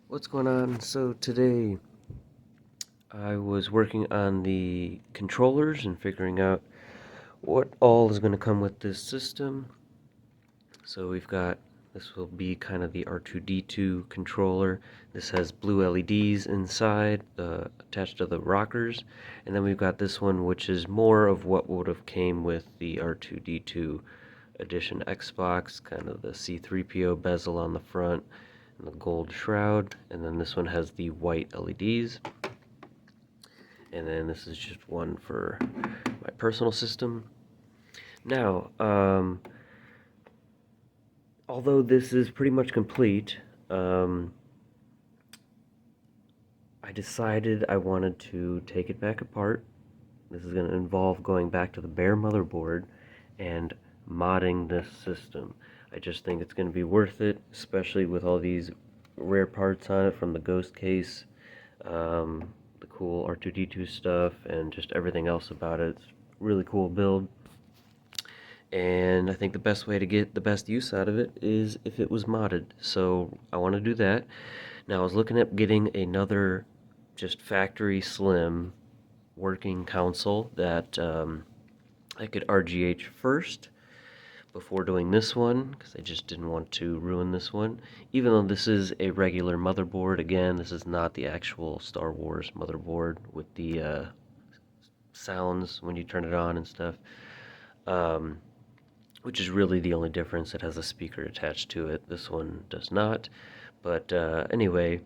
What's going on? So today I was working on the controllers and figuring out what all is going to come with this system. So this will be kind of the R2-D2 controller. This has blue LEDs inside, attached to the rockers. And then we've got this one, which is more of what would have came with the R2-D2 edition Xbox, kind of the C3PO bezel on the front and the gold shroud. And then this one has the white LEDs. And then this is just one for my personal system. Now, although this is pretty much complete, I decided I wanted to take it back apart. This is going to involve going back to the bare motherboard and modding this system. I just think it's going to be worth it, especially with all these rare parts on it from the Ghost case, the cool R2-D2 stuff, and just everything else about it. It's a really cool build. And I think the best way to get the best use out of it is if it was modded. So I want to do that. Now I was looking at getting another just factory slim working console that I could RGH first before doing this one because I just didn't want to ruin this one. Even though this is a regular motherboard, again, this is not the actual Star Wars motherboard with the sounds when you turn it on and stuff. Which is really the only difference. It has a speaker attached to it. This one does not. But anyway,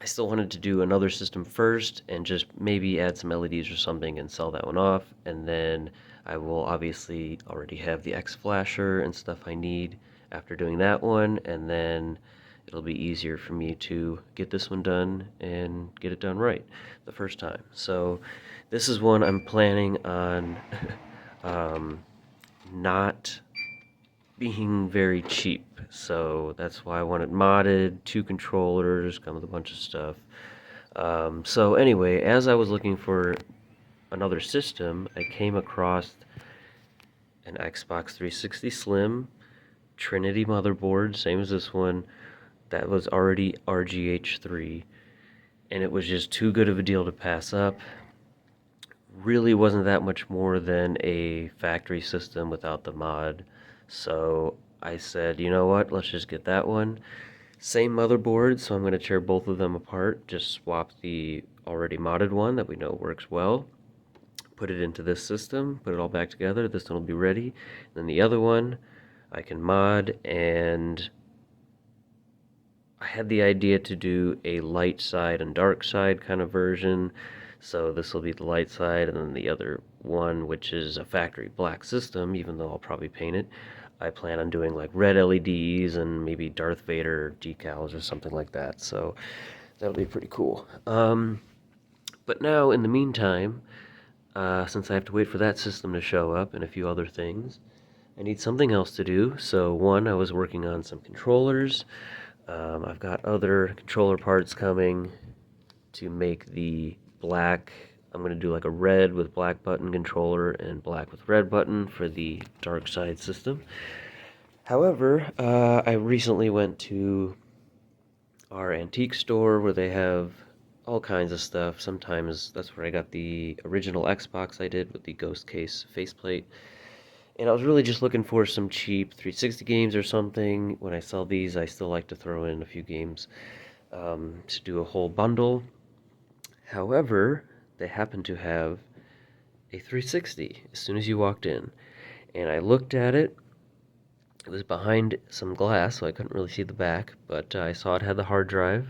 I still wanted to do another system first and just maybe add some LEDs or something and sell that one off. And then I will obviously already have the X flasher and stuff I need after doing that one. And then it'll be easier for me to get this one done and get it done right the first time. So this is one I'm planning on not being very cheap, so that's why I want it modded, 2 controllers, come with a bunch of stuff. So anyway, as I was looking for another system, I came across an Xbox 360 Slim Trinity motherboard, same as this one, that was already RGH3, and it was just too good of a deal to pass up. Really wasn't that much more than a factory system without the mod. So I said, you know what, let's just get that one. Same motherboard, so I'm going to tear both of them apart. Just swap the already modded one that we know works well. Put it into this system, put it all back together. This one will be ready. Then the other one I can mod, and I had the idea to do a light side and dark side kind of version. So this will be the light side, and then the other one, which is a factory black system, even though I'll probably paint it, I plan on doing like red LEDs and maybe Darth Vader decals or something like that. So that'll be pretty cool. But now, in the meantime, since I have to wait for that system to show up and a few other things, I need something else to do. So one, I was working on some controllers. I've got other controller parts coming to make the black. I'm going to do like a red with black button controller and black with red button for the dark side system. However, I recently went to our antique store where they have all kinds of stuff. Sometimes that's where I got the original Xbox I did with the Ghost case faceplate. And I was really just looking for some cheap 360 games or something. When I sell these, I still like to throw in a few games to do a whole bundle. However, they happen to have a 360 as soon as you walked in. And I looked at it. It was behind some glass, so I couldn't really see the back, but I saw it had the hard drive.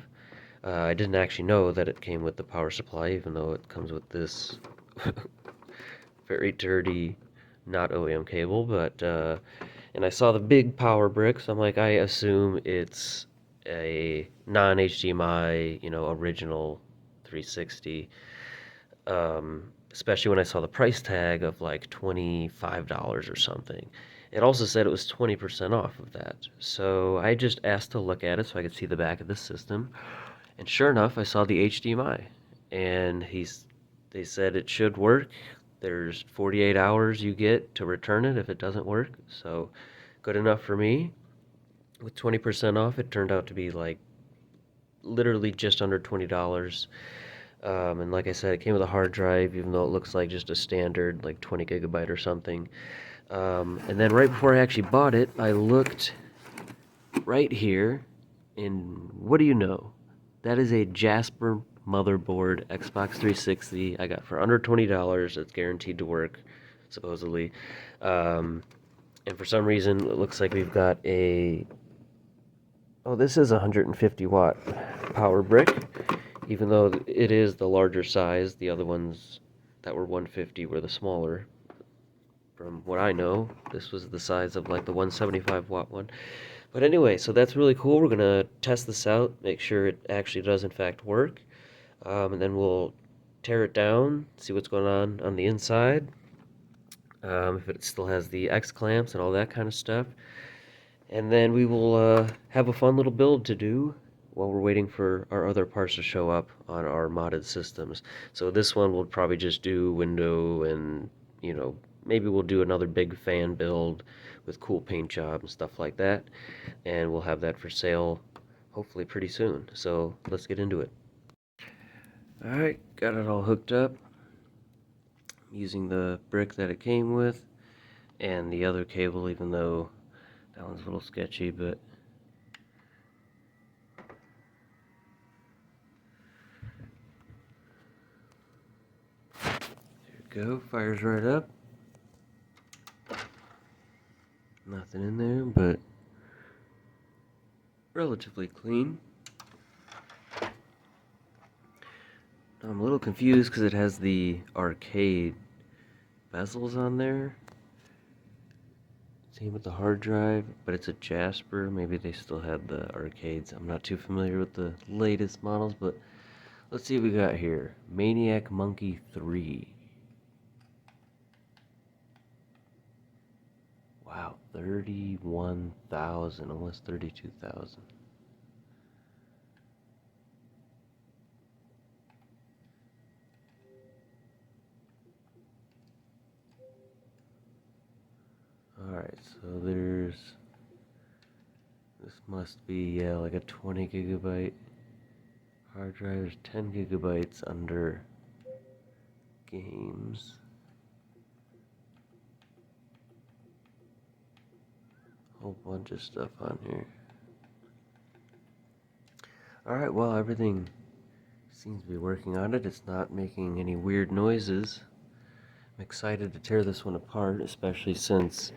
I didn't actually know that it came with the power supply, even though it comes with this very dirty, not OEM cable, but, and I saw the big power brick, so I'm like, I assume it's a non-HDMI, original 360. Especially when I saw the price tag of like $25 or something. It also said it was 20% off of that. So I just asked to look at it so I could see the back of the system. And sure enough, I saw the HDMI. And they said it should work. There's 48 hours you get to return it if it doesn't work. So good enough for me. With 20% off, it turned out to be like literally just under $20. And like I said, it came with a hard drive, even though it looks like just a standard, like 20 gigabyte or something. And then right before I actually bought it, I looked right here, and what do you know? That is a Jasper motherboard Xbox 360 I got for under $20. It's guaranteed to work, supposedly. Um, and for some reason, it looks like we've got a. Oh, this is a 150 watt power brick, even though it is the larger size. The other ones that were 150 were the smaller. From what I know, this was the size of like the 175 watt one. But anyway, so that's really cool. We're gonna test this out, make sure it actually does in fact work, and then we'll tear it down, see what's going on the inside, if it still has the X clamps and all that kind of stuff. And then we will have a fun little build to do while we're waiting for our other parts to show up on our modded systems. So this one we'll probably just do window and, maybe we'll do another big fan build with cool paint job and stuff like that. And we'll have that for sale hopefully pretty soon. So let's get into it. Alright, got it all hooked up using the brick that it came with and the other cable, even though that one's a little sketchy, but there we go. Fires right up. Nothing in there, but relatively clean. Now I'm a little confused because it has the arcade bezels on there. Same with the hard drive, but it's a Jasper. Maybe they still had the arcades. I'm not too familiar with the latest models, but let's see what we got here. Maniac Monkey 3. Wow, 31,000, almost 32,000. Alright, so this must be, yeah, like a 20 gigabyte hard drive. There's 10 gigabytes under games. Whole bunch of stuff on here. Alright, well, everything seems to be working on it. It's not making any weird noises. I'm excited to tear this one apart, especially since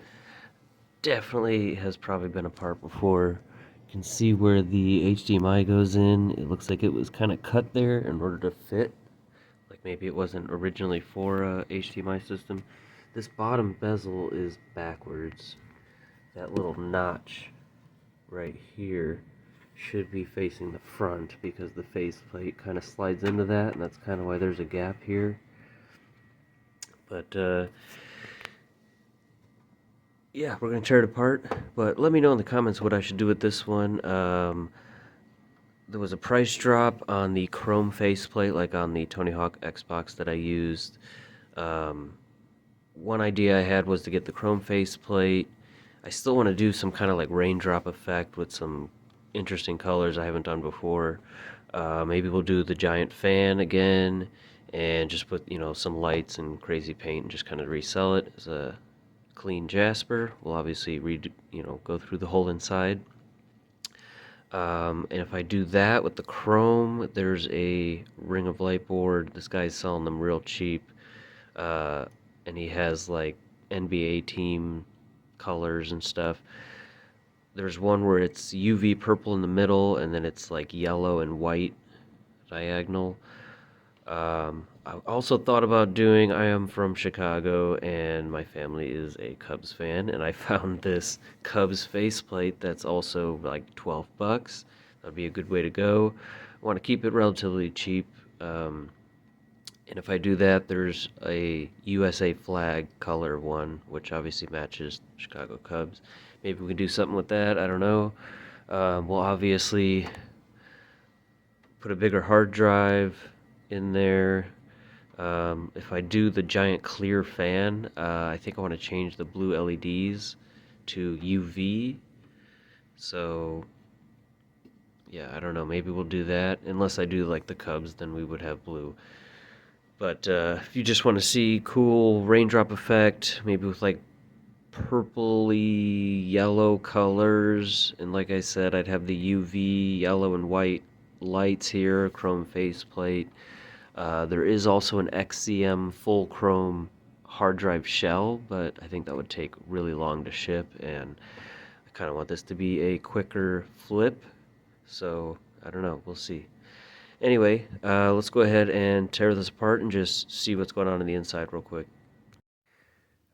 definitely has probably been apart before. You can see where the HDMI goes in. It looks like it was kind of cut there in order to fit. Like maybe it wasn't originally for a HDMI system. This bottom bezel is backwards. That little notch right here should be facing the front because the faceplate kind of slides into that, and that's kind of why there's a gap here. But yeah, we're gonna tear it apart. But let me know in the comments what I should do with this one. There was a price drop on the chrome faceplate, like on the Tony Hawk Xbox that I used. One idea I had was to get the chrome faceplate. I still want to do some kind of like raindrop effect with some interesting colors I haven't done before. Maybe we'll do the giant fan again and just put, some lights and crazy paint and just kind of resell it as a clean Jasper. We'll obviously go through the whole inside. And if I do that with the chrome, there's a Ring of Light board. This guy's selling them real cheap. And he has like NBA team colors and stuff. There's one where it's UV purple in the middle, and then it's like yellow and white diagonal. I also thought about doing, I am from Chicago, and my family is a Cubs fan, and I found this Cubs faceplate that's also like 12 bucks. That'd be a good way to go. I want to keep it relatively cheap. And if I do that, there's a USA flag color one, which obviously matches Chicago Cubs. Maybe we can do something with that. I don't know. We'll obviously put a bigger hard drive in there. If I do the giant clear fan, I think I want to change the blue LEDs to UV. So, yeah, I don't know, maybe we'll do that. Unless I do like the Cubs, then we would have blue. But if you just want to see cool raindrop effect, maybe with like purpley yellow colors, and like I said, I'd have the UV yellow and white lights here, chrome faceplate. There is also an XCM full chrome hard drive shell, but I think that would take really long to ship, and I kind of want this to be a quicker flip, so I don't know, we'll see. Anyway, let's go ahead and tear this apart and just see what's going on the inside real quick.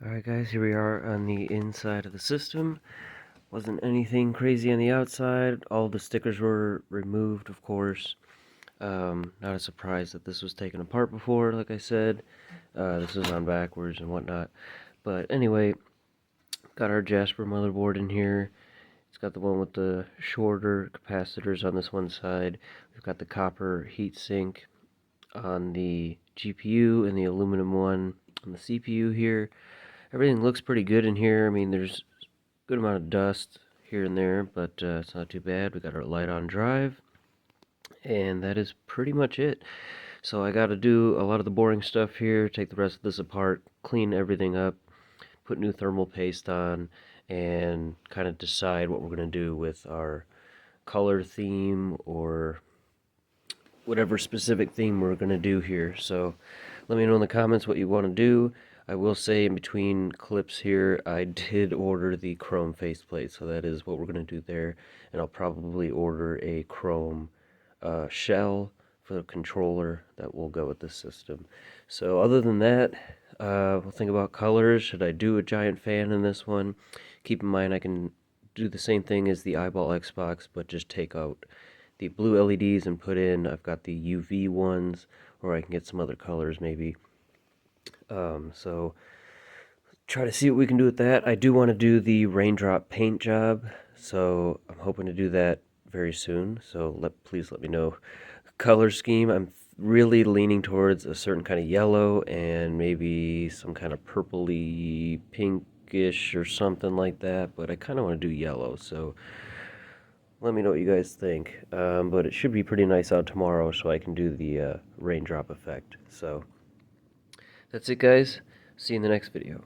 Alright guys, here we are on the inside of the system. Wasn't anything crazy on the outside. All the stickers were removed, of course. Not a surprise that this was taken apart before, like I said. This is on backwards and whatnot. But anyway, got our Jasper motherboard in here. It's got the one with the shorter capacitors on this one side. We've got the copper heatsink on the GPU and the aluminum one on the CPU here. Everything looks pretty good in here. I mean, there's a good amount of dust here and there, but it's not too bad. We got our light on drive, and that is pretty much it. So I got to do a lot of the boring stuff here, take the rest of this apart, clean everything up, put new thermal paste on, and kind of decide what we're going to do with our color theme or whatever specific theme we're going to do here. So let me know in the comments what you want to do. I will say in between clips here, I did order the chrome faceplate, so that is what we're going to do there. And I'll probably order a chrome shell for the controller that will go with the system. So other than that, we'll think about colors. Should I do a giant fan in this one? Keep in mind I can do the same thing as the eyeball Xbox, but just take out the blue LEDs and put in, I've got the UV ones, or I can get some other colors maybe. So try to see what we can do with that. I do want to do the raindrop paint job, so I'm hoping to do that very soon. So please let me know. Color scheme, I'm really leaning towards a certain kind of yellow and maybe some kind of purpley pinkish or something like that, but I kind of want to do yellow, so let me know what you guys think. But it should be pretty nice out tomorrow, so I can do the raindrop effect. So that's it, guys. See you in the next video.